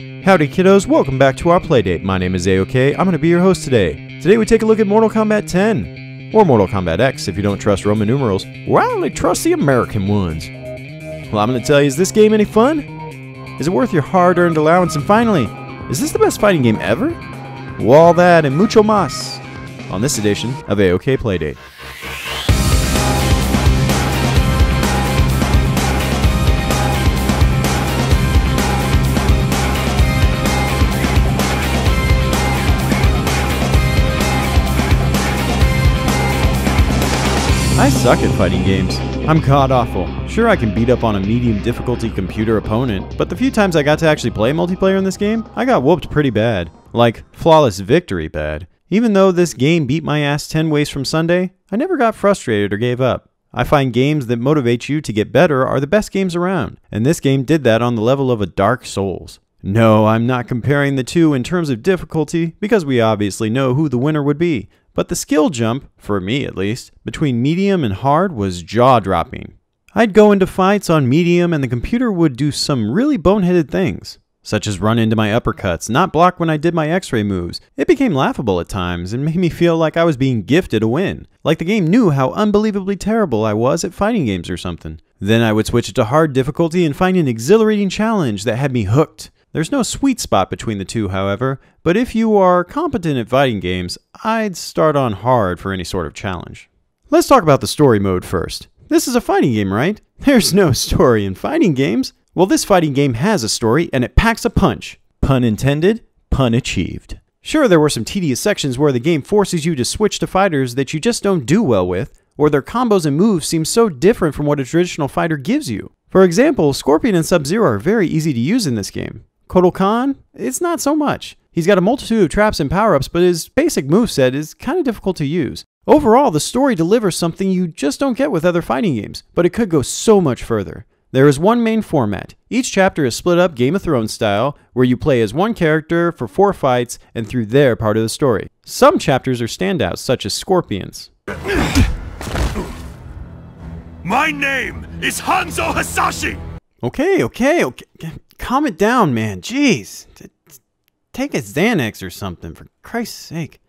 Howdy Kiddos, welcome back to our Playdate. My name is AOK, I'm going to be your host today. Today we take a look at Mortal Kombat 10, or Mortal Kombat X if you don't trust Roman numerals. Well, I only trust the American ones. Well, I'm going to tell you, is this game any fun? Is it worth your hard-earned allowance? And finally, is this the best fighting game ever? Well, all that and mucho más on this edition of AOK Playdate. I suck at fighting games. I'm god-awful. Sure, I can beat up on a medium difficulty computer opponent, but the few times I got to actually play multiplayer in this game, I got whooped pretty bad. Like, flawless victory bad. Even though this game beat my ass 10 ways from Sunday, I never got frustrated or gave up. I find games that motivate you to get better are the best games around, and this game did that on the level of a Dark Souls. No, I'm not comparing the two in terms of difficulty, because we obviously know who the winner would be. But the skill jump, for me at least, between medium and hard was jaw-dropping. I'd go into fights on medium and the computer would do some really boneheaded things, such as run into my uppercuts, not block when I did my X-ray moves. It became laughable at times and made me feel like I was being gifted a win, like the game knew how unbelievably terrible I was at fighting games or something. Then I would switch it to hard difficulty and find an exhilarating challenge that had me hooked. There's no sweet spot between the two, however, but if you are competent at fighting games, I'd start on hard for any sort of challenge. Let's talk about the story mode first. This is a fighting game, right? There's no story in fighting games. Well, this fighting game has a story, and it packs a punch. Pun intended, pun achieved. Sure, there were some tedious sections where the game forces you to switch to fighters that you just don't do well with, or their combos and moves seem so different from what a traditional fighter gives you. For example, Scorpion and Sub-Zero are very easy to use in this game. Kotal Khan? It's not so much. He's got a multitude of traps and power-ups, but his basic moveset is kind of difficult to use. Overall, the story delivers something you just don't get with other fighting games, but it could go so much further. There is one main format. Each chapter is split up Game of Thrones style, where you play as one character for 4 fights and through their part of the story. Some chapters are standouts, such as Scorpion's. My name is Hanzo Hasashi! Okay. Calm it down, man. Jeez. Take a Xanax or something, for Christ's sake.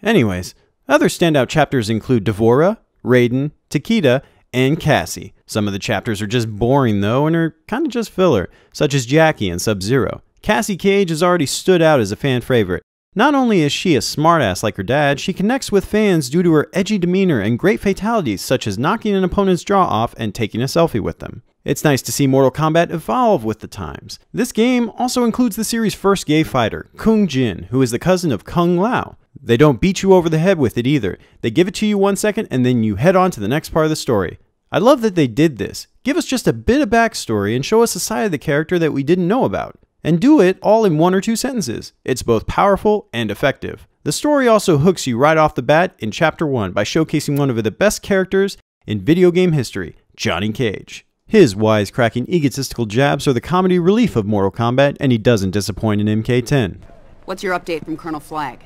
Anyways, other standout chapters include Devora, Raiden, Takeda, and Cassie. Some of the chapters are just boring, though, and are kind of just filler, such as Jackie and Sub-Zero. Cassie Cage has already stood out as a fan favorite. Not only is she a smartass like her dad, she connects with fans due to her edgy demeanor and great fatalities, such as knocking an opponent's jaw off and taking a selfie with them. It's nice to see Mortal Kombat evolve with the times. This game also includes the series' first gay fighter, Kung Jin, who is the cousin of Kung Lao. They don't beat you over the head with it either. They give it to you 1 second and then you head on to the next part of the story. I love that they did this. Give us just a bit of backstory and show us a side of the character that we didn't know about. And do it all in 1 or 2 sentences. It's both powerful and effective. The story also hooks you right off the bat in Chapter 1 by showcasing one of the best characters in video game history, Johnny Cage. His wisecracking, egotistical jabs are the comedy relief of Mortal Kombat, and he doesn't disappoint in MK10. What's your update from Colonel Flagg?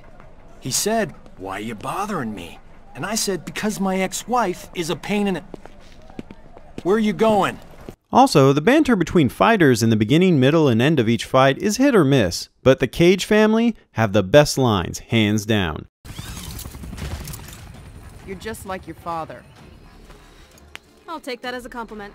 He said, "Why are you bothering me?" And I said, "Because my ex-wife is a pain in the..." Where are you going? Also, the banter between fighters in the beginning, middle, and end of each fight is hit or miss, but the Cage family have the best lines, hands down. You're just like your father. I'll take that as a compliment.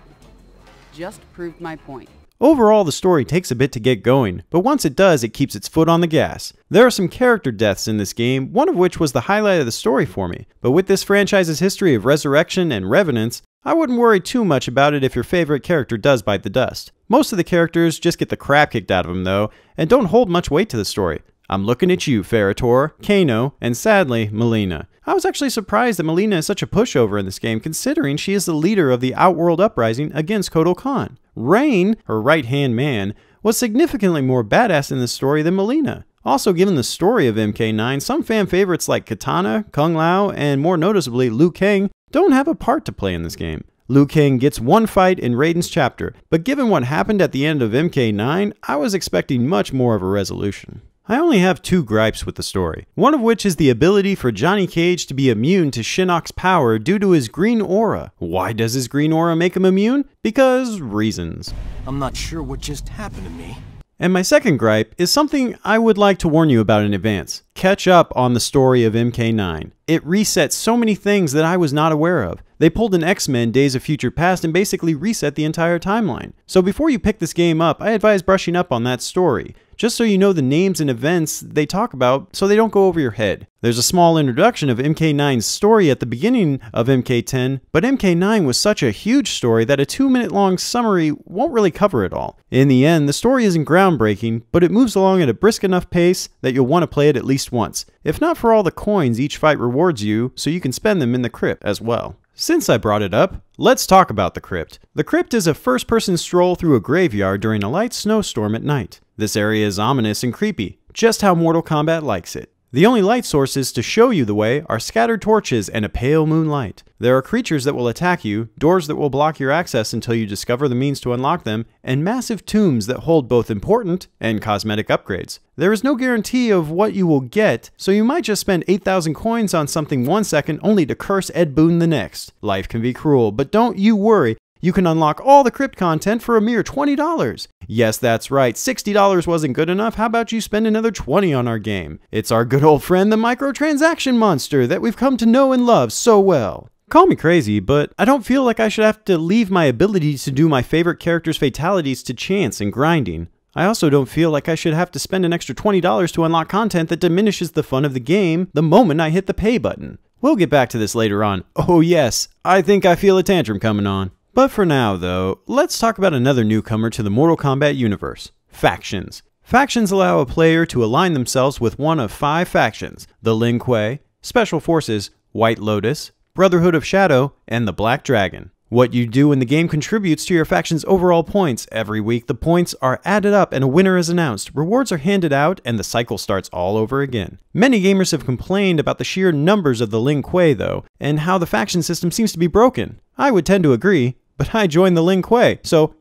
Just proved my point. Overall, the story takes a bit to get going, but once it does, it keeps its foot on the gas. There are some character deaths in this game, one of which was the highlight of the story for me, but with this franchise's history of resurrection and revenants, I wouldn't worry too much about it if your favorite character does bite the dust. Most of the characters just get the crap kicked out of them though, and don't hold much weight to the story. I'm looking at you, Ferritor, Kano, and sadly, Mileena. I was actually surprised that Mileena is such a pushover in this game, considering she is the leader of the Outworld Uprising against Kotal Khan. Rain, her right-hand man, was significantly more badass in this story than Mileena. Also, given the story of MK9, some fan favorites like Kitana, Kung Lao, and more noticeably Liu Kang don't have a part to play in this game. Liu Kang gets 1 fight in Raiden's chapter, but given what happened at the end of MK9, I was expecting much more of a resolution. I only have 2 gripes with the story, one of which is the ability for Johnny Cage to be immune to Shinnok's power due to his green aura. Why does his green aura make him immune? Because reasons. I'm not sure what just happened to me, And my second gripe is something I would like to warn you about in advance. Catch up on the story of MK9. It resets so many things that I was not aware of. They pulled an X-Men Days of Future Past and basically reset the entire timeline. So before you pick this game up, I advise brushing up on that story, just so you know the names and events they talk about so they don't go over your head. There's a small introduction of MK9's story at the beginning of MK10, but MK9 was such a huge story that a 2-minute long summary won't really cover it all. In the end, the story isn't groundbreaking, but it moves along at a brisk enough pace that you'll want to play it at least once, if not for all the coins each fight rewards you, so you can spend them in the crypt as well. Since I brought it up, let's talk about the crypt. The crypt is a first-person stroll through a graveyard during a light snowstorm at night. This area is ominous and creepy, just how Mortal Kombat likes it. The only light sources to show you the way are scattered torches and a pale moonlight. There are creatures that will attack you, doors that will block your access until you discover the means to unlock them, and massive tombs that hold both important and cosmetic upgrades. There is no guarantee of what you will get, so you might just spend 8,000 coins on something 1 second only to curse Ed Boon the next. Life can be cruel, but don't you worry. You can unlock all the crypt content for a mere $20. Yes, that's right, $60 wasn't good enough. How about you spend another $20 on our game? It's our good old friend, the microtransaction monster that we've come to know and love so well. Call me crazy, but I don't feel like I should have to leave my ability to do my favorite character's fatalities to chance and grinding. I also don't feel like I should have to spend an extra $20 to unlock content that diminishes the fun of the game the moment I hit the pay button. We'll get back to this later on. Oh yes, I think I feel a tantrum coming on. But for now, though, let's talk about another newcomer to the Mortal Kombat universe, factions. Factions allow a player to align themselves with one of 5 factions: the Lin Kuei, Special Forces, White Lotus, Brotherhood of Shadow, and the Black Dragon. What you do in the game contributes to your faction's overall points. Every week, the points are added up and a winner is announced. Rewards are handed out, and the cycle starts all over again. Many gamers have complained about the sheer numbers of the Lin Kuei, though, and how the faction system seems to be broken. I would tend to agree. But I joined the Lin Kuei, so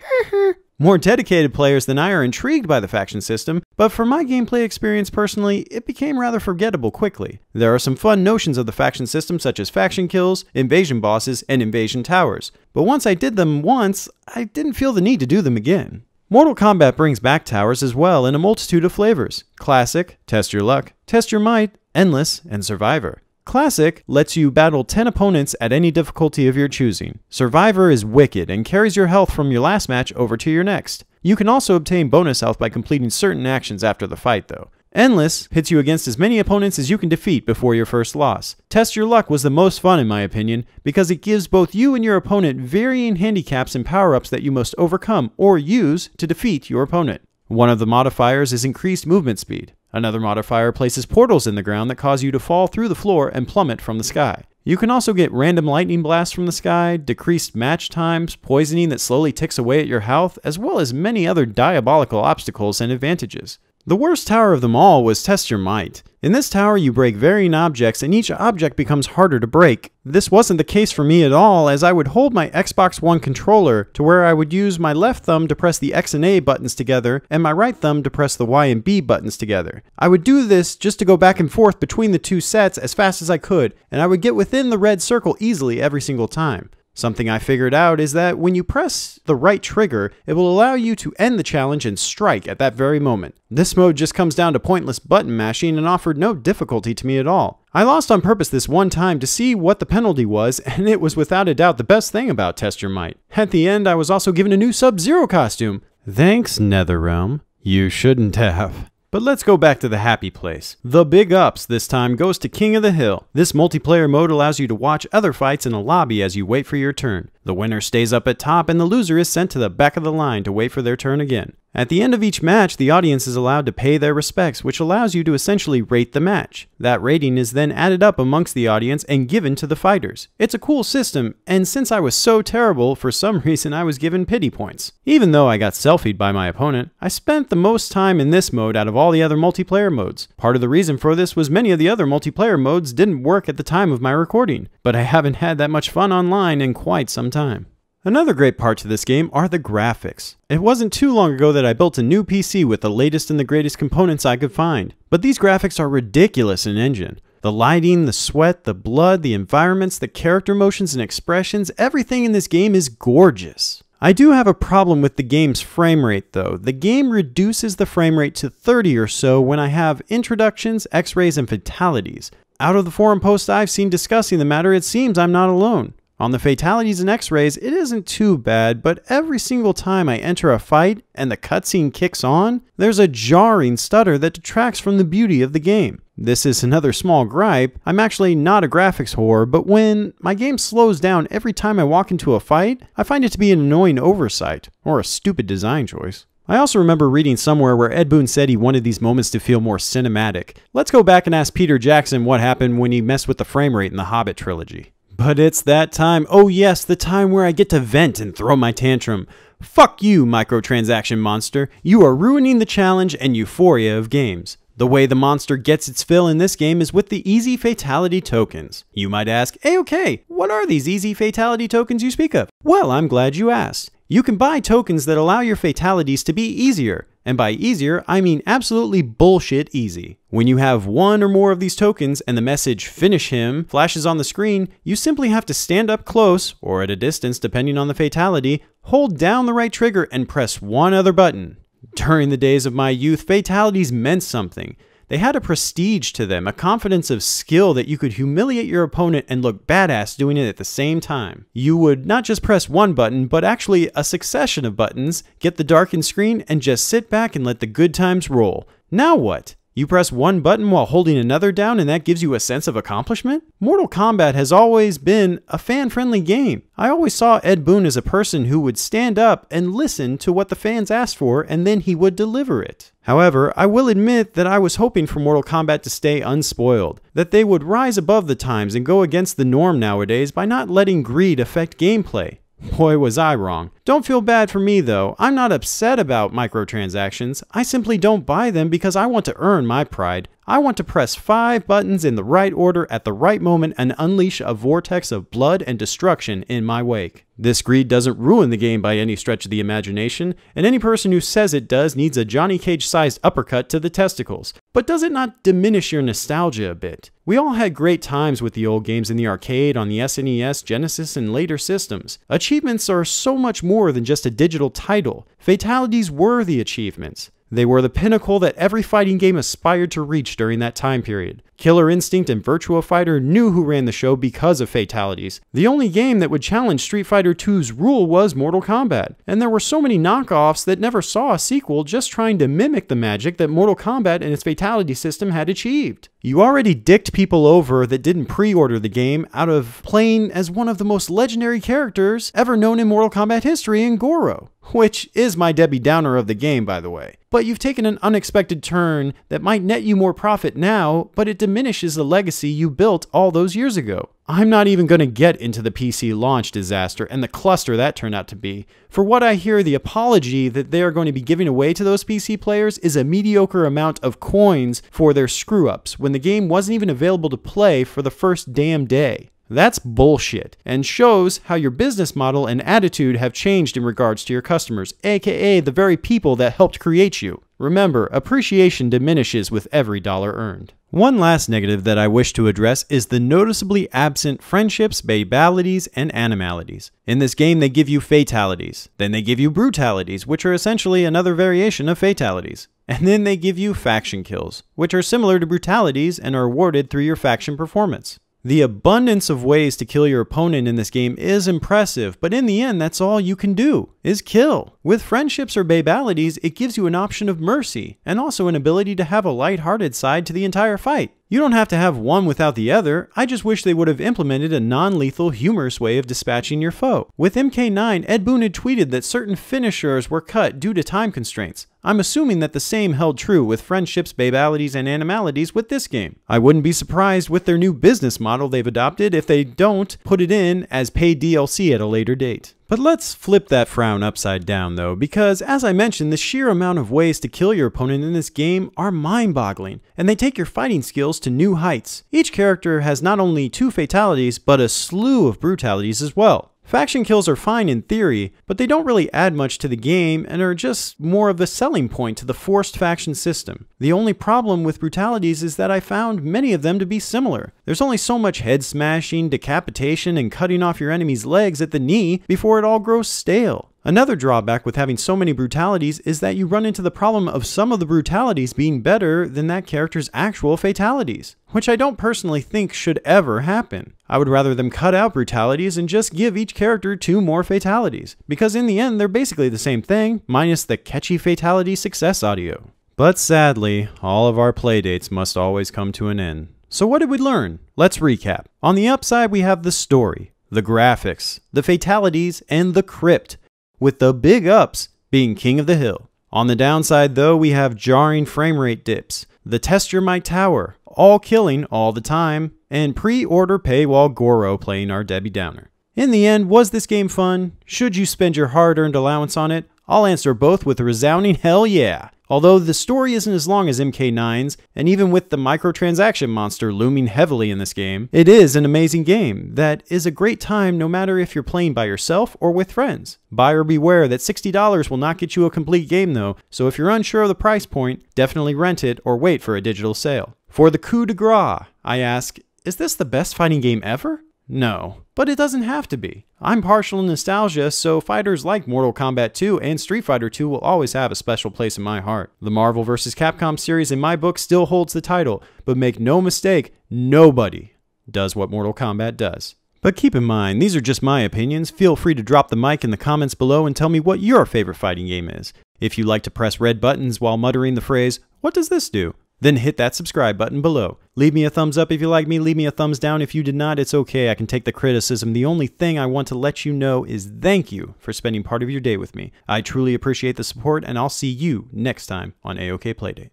more dedicated players than I are intrigued by the faction system, but for my gameplay experience personally, it became rather forgettable quickly. There are some fun notions of the faction system such as faction kills, invasion bosses, and invasion towers, but once I did them once, I didn't feel the need to do them again. Mortal Kombat brings back towers as well in a multitude of flavors: Classic, Test Your Luck, Test Your Might, Endless, and Survivor. Classic lets you battle 10 opponents at any difficulty of your choosing. Survivor is wicked and carries your health from your last match over to your next. You can also obtain bonus health by completing certain actions after the fight though. Endless pits you against as many opponents as you can defeat before your first loss. Test Your Luck was the most fun in my opinion because it gives both you and your opponent varying handicaps and power-ups that you must overcome or use to defeat your opponent. One of the modifiers is increased movement speed. Another modifier places portals in the ground that cause you to fall through the floor and plummet from the sky. You can also get random lightning blasts from the sky, decreased match times, poisoning that slowly ticks away at your health, as well as many other diabolical obstacles and advantages. The worst tower of them all was Test Your Might. In this tower you break varying objects and each object becomes harder to break. This wasn't the case for me at all, as I would hold my Xbox One controller to where I would use my left thumb to press the X and A buttons together and my right thumb to press the Y and B buttons together. I would do this just to go back and forth between the two sets as fast as I could, and I would get within the red circle easily every single time. Something I figured out is that when you press the right trigger, it will allow you to end the challenge and strike at that very moment. This mode just comes down to pointless button mashing and offered no difficulty to me at all. I lost on purpose this one time to see what the penalty was, and it was without a doubt the best thing about Test Your Might. At the end, I was also given a new Sub-Zero costume. Thanks, NetherRealm. You shouldn't have. But let's go back to the happy place. The big ups this time goes to King of the Hill. This multiplayer mode allows you to watch other fights in a lobby as you wait for your turn. The winner stays up at top and the loser is sent to the back of the line to wait for their turn again. At the end of each match, the audience is allowed to pay their respects, which allows you to essentially rate the match. That rating is then added up amongst the audience and given to the fighters. It's a cool system, and since I was so terrible, for some reason I was given pity points. Even though I got selfied by my opponent, I spent the most time in this mode out of all the other multiplayer modes. Part of the reason for this was many of the other multiplayer modes didn't work at the time of my recording, but I haven't had that much fun online in quite some time. Another great part to this game are the graphics. It wasn't too long ago that I built a new PC with the latest and the greatest components I could find, but these graphics are ridiculous in engine. The lighting, the sweat, the blood, the environments, the character motions and expressions, everything in this game is gorgeous. I do have a problem with the game's frame rate though. The game reduces the frame rate to 30 or so when I have introductions, X-rays, and fatalities. Out of the forum posts I've seen discussing the matter, it seems I'm not alone. On the fatalities and X-rays, it isn't too bad, but every single time I enter a fight and the cutscene kicks on, there's a jarring stutter that detracts from the beauty of the game. This is another small gripe. I'm actually not a graphics whore, but when my game slows down every time I walk into a fight, I find it to be an annoying oversight, or a stupid design choice. I also remember reading somewhere where Ed Boon said he wanted these moments to feel more cinematic. Let's go back and ask Peter Jackson what happened when he messed with the frame rate in the Hobbit trilogy. But it's that time. Oh yes, the time where I get to vent and throw my tantrum. Fuck you, microtransaction monster. You are ruining the challenge and euphoria of games. The way the monster gets its fill in this game is with the easy fatality tokens. You might ask, AOK, what are these easy fatality tokens you speak of? Well, I'm glad you asked. You can buy tokens that allow your fatalities to be easier. And by easier, I mean absolutely bullshit easy. When you have one or more of these tokens and the message "Finish him" flashes on the screen, you simply have to stand up close, or at a distance depending on the fatality, hold down the right trigger and press one other button. During the days of my youth, fatalities meant something. They had a prestige to them, a confidence of skill that you could humiliate your opponent and look badass doing it at the same time. You would not just press one button, but actually a succession of buttons, get the darkened screen, and just sit back and let the good times roll. Now what? You press one button while holding another down and that gives you a sense of accomplishment? Mortal Kombat has always been a fan-friendly game. I always saw Ed Boon as a person who would stand up and listen to what the fans asked for and then he would deliver it. However, I will admit that I was hoping for Mortal Kombat to stay unspoiled, that they would rise above the times and go against the norm nowadays by not letting greed affect gameplay. Boy, was I wrong. Don't feel bad for me though. I'm not upset about microtransactions. I simply don't buy them because I want to earn my pride. I want to press 5 buttons in the right order at the right moment and unleash a vortex of blood and destruction in my wake. This greed doesn't ruin the game by any stretch of the imagination, and any person who says it does needs a Johnny Cage-sized uppercut to the testicles. But does it not diminish your nostalgia a bit? We all had great times with the old games in the arcade, on the SNES, Genesis, and later systems. Achievements are so much more than just a digital title. Fatalities were the achievements. They were the pinnacle that every fighting game aspired to reach during that time period. Killer Instinct and Virtua Fighter knew who ran the show because of fatalities. The only game that would challenge Street Fighter II's rule was Mortal Kombat, and there were so many knockoffs that never saw a sequel just trying to mimic the magic that Mortal Kombat and its fatality system had achieved. You already dicked people over that didn't pre-order the game out of playing as one of the most legendary characters ever known in Mortal Kombat history in Goro, which is my Debbie Downer of the game, by the way. But you've taken an unexpected turn that might net you more profit now, but it diminishes the legacy you built all those years ago. I'm not even going to get into the PC launch disaster and the cluster that turned out to be. For what I hear, the apology that they are going to be giving away to those PC players is a mediocre amount of coins for their screw-ups when the game wasn't even available to play for the first damn day. That's bullshit, and shows how your business model and attitude have changed in regards to your customers, aka the very people that helped create you. Remember, appreciation diminishes with every dollar earned. One last negative that I wish to address is the noticeably absent friendships, babalities, and animalities. In this game, they give you fatalities. Then they give you brutalities, which are essentially another variation of fatalities. And then they give you faction kills, which are similar to brutalities and are awarded through your faction performance. The abundance of ways to kill your opponent in this game is impressive, but in the end, that's all you can do, is kill. With friendships or babalities, it gives you an option of mercy, and also an ability to have a lighthearted side to the entire fight. You don't have to have one without the other. I just wish they would have implemented a non-lethal, humorous way of dispatching your foe. With MK9, Ed Boon had tweeted that certain finishers were cut due to time constraints. I'm assuming that the same held true with friendships, babalities, and animalities with this game. I wouldn't be surprised with their new business model they've adopted if they don't put it in as paid DLC at a later date. But let's flip that frown upside down though, because as I mentioned, the sheer amount of ways to kill your opponent in this game are mind-boggling, and they take your fighting skills to new heights. Each character has not only 2 fatalities, but a slew of brutalities as well. Faction kills are fine in theory, but they don't really add much to the game and are just more of a selling point to the forced faction system. The only problem with brutalities is that I found many of them to be similar. There's only so much head smashing, decapitation, and cutting off your enemy's legs at the knee before it all grows stale. Another drawback with having so many brutalities is that you run into the problem of some of the brutalities being better than that character's actual fatalities, which I don't personally think should ever happen. I would rather them cut out brutalities and just give each character 2 more fatalities, because in the end they're basically the same thing, minus the catchy fatality success audio. But sadly, all of our playdates must always come to an end. So what did we learn? Let's recap. On the upside we have the story, the graphics, the fatalities, and the crypt, with the big ups being King of the Hill. On the downside though, we have jarring frame rate dips, the test your mic tower, all killing all the time, and pre-order paywall Goro playing our Debbie Downer. In the end, was this game fun? Should you spend your hard-earned allowance on it? I'll answer both with a resounding hell yeah. Although the story isn't as long as MK9's, and even with the microtransaction monster looming heavily in this game, it is an amazing game that is a great time no matter if you're playing by yourself or with friends. Buyer beware that $60 will not get you a complete game though, so if you're unsure of the price point, definitely rent it or wait for a digital sale. For the coup de grace, I ask, is this the best fighting game ever? No, but it doesn't have to be. I'm partial to nostalgia, so fighters like Mortal Kombat 2 and Street Fighter 2 will always have a special place in my heart. The Marvel vs. Capcom series in my book still holds the title, but make no mistake, nobody does what Mortal Kombat does. But keep in mind, these are just my opinions. Feel free to drop the mic in the comments below and tell me what your favorite fighting game is. If you like to press red buttons while muttering the phrase, "What does this do?" then hit that subscribe button below. Leave me a thumbs up if you like me, leave me a thumbs down if you did not, it's okay, I can take the criticism. The only thing I want to let you know is thank you for spending part of your day with me. I truly appreciate the support, and I'll see you next time on AOK Playdate.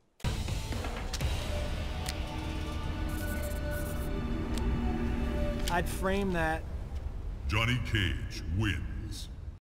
I'd frame that. Johnny Cage wins.